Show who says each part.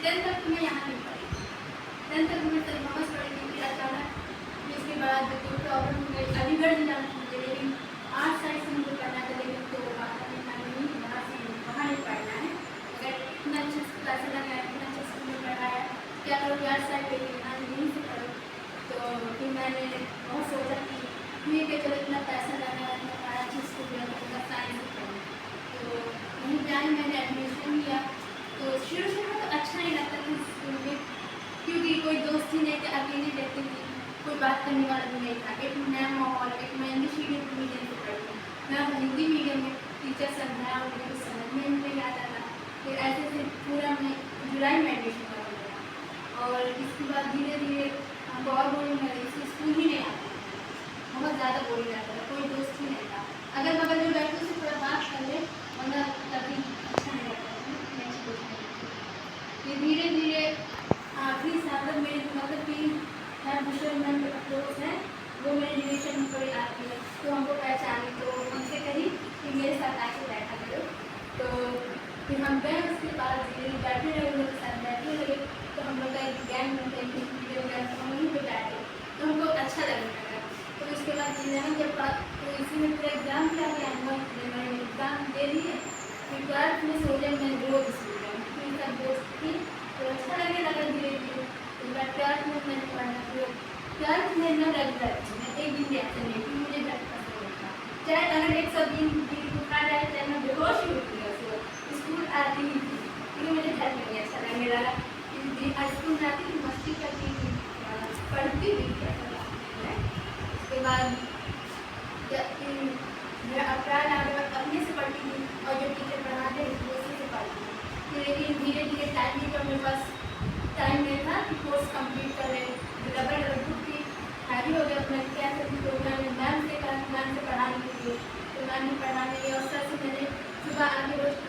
Speaker 1: 10th तक तो मैं यहाँ नहीं पढ़ी, 10th तक मैं सेंट थॉमस पढ़ी थी। फिर अचानक इसके बाद कोई प्रॉब्लम हो गई, अलीगढ़ में जाना मुझे, लेकिन आर्ट साइड से मुझे पढ़ना था, लेकिन तो बात नहीं वहाँ नहीं पढ़ना है। अगर इतना अच्छा क्लास लगाया, इतना अच्छा स्कूल में पढ़ाया, क्या करो आर्ट साइड पे यहाँ यहीं से पढ़ो। तो फिर मैंने बहुत सोचा कि ठीक है चलो इतना पैसा लगा है, इतना बड़ा अच्छी स्कूल में तो साइंस से पढ़ूँ। तो वहीं पे आई, मैंने एडमिशन लिया। तो शुरू में तो अच्छा ही लगता था स्कूल में, क्योंकि कोई दोस्त ही नहीं थे, अकेली रहती थी, कोई बात करने वाला भी नहीं था। एक नया माहौल, एक मैं इंग्लिश मीडियम से पढ़ी हूँ, मैं हिंदी मीडियम में, टीचर समझाया और मुझे कुछ समझ में नहीं आता था। फिर ऐसे से पूरा मैं जुलाई में एडमिशन कर लिया। और इसके बाद धीरे धीरे हमको और बोरिंग लगा, इससे स्कूल ही नहीं आता, बहुत ज़्यादा बोरिंग लगता था, कोई दोस्त ही नहीं था। अगर बगल में बैठे उससे थोड़ा बात कर ले, वरना कभी अच्छा नहीं लगता था। फिर धीरे धीरे आखिरी साल तक मेरे मतलब कि है मुसलमान के दोस्त हैं, वो मेरे रिलेशन में कोई आती है, तो हमको पहचानी, तो उनसे कही कि मेरे साथ आके बैठा करो। तो फिर हम गए, उसके बाद धीरे धीरे बैठे रहे, उन लोग के साथ बैठे रहे। तो हम लोग का एक गैंग बनता है, वीडियो गैंग, तो हम वहीं पर बैठे, तो हमको अच्छा लगने लगा। तो उसके बाद इलेवन के बाद तो इसी में पूरा एग्ज़ाम भी आ गया, मैंने एग्ज़ाम दे दिए। फिर ट्वेल्थ में सोचा मैं रोज़ स्कूल जाऊँ, फिर सब दोस्त थी, तो अच्छा लगने लगा धीरे धीरे। तो मैं ट्वेल्थ में मैंने पढ़ना शुरू, ट्वेल्थ में न रेगुलर थी, मैं एक दिन भी ऐसे नहीं थी, मुझे ड्रग पसंद नहीं था। चाहे अगर एक सौ दिन बुखा जाए, चाहे मैं बेहोश ही होती है, उसको स्कूल आती ही थी, क्योंकि मुझे घर में नहीं अच्छा लगने लगा। स्कूल जाती थी, मस्ती करती थी, पढ़ती भी थी, ऐसा लगता है। उसके बाद मेरा अप्रैल आ गया, अपने से पढ़ती थी, और जो टीचर पढ़ाते हैं वो उसी से पढ़ती थी। फिर लेकिन धीरे धीरे टाइम भी, तो मेरे पास टाइम नहीं था कि कोर्स कंप्लीट कर ले, डबल बुक की हैवी हो गया। मैं क्या करती, तो मैंने मैम से कहा, मैम से पढ़ाने के लिए, तो मैम ने पढ़ाने और सर से मैंने सुबह आके रोज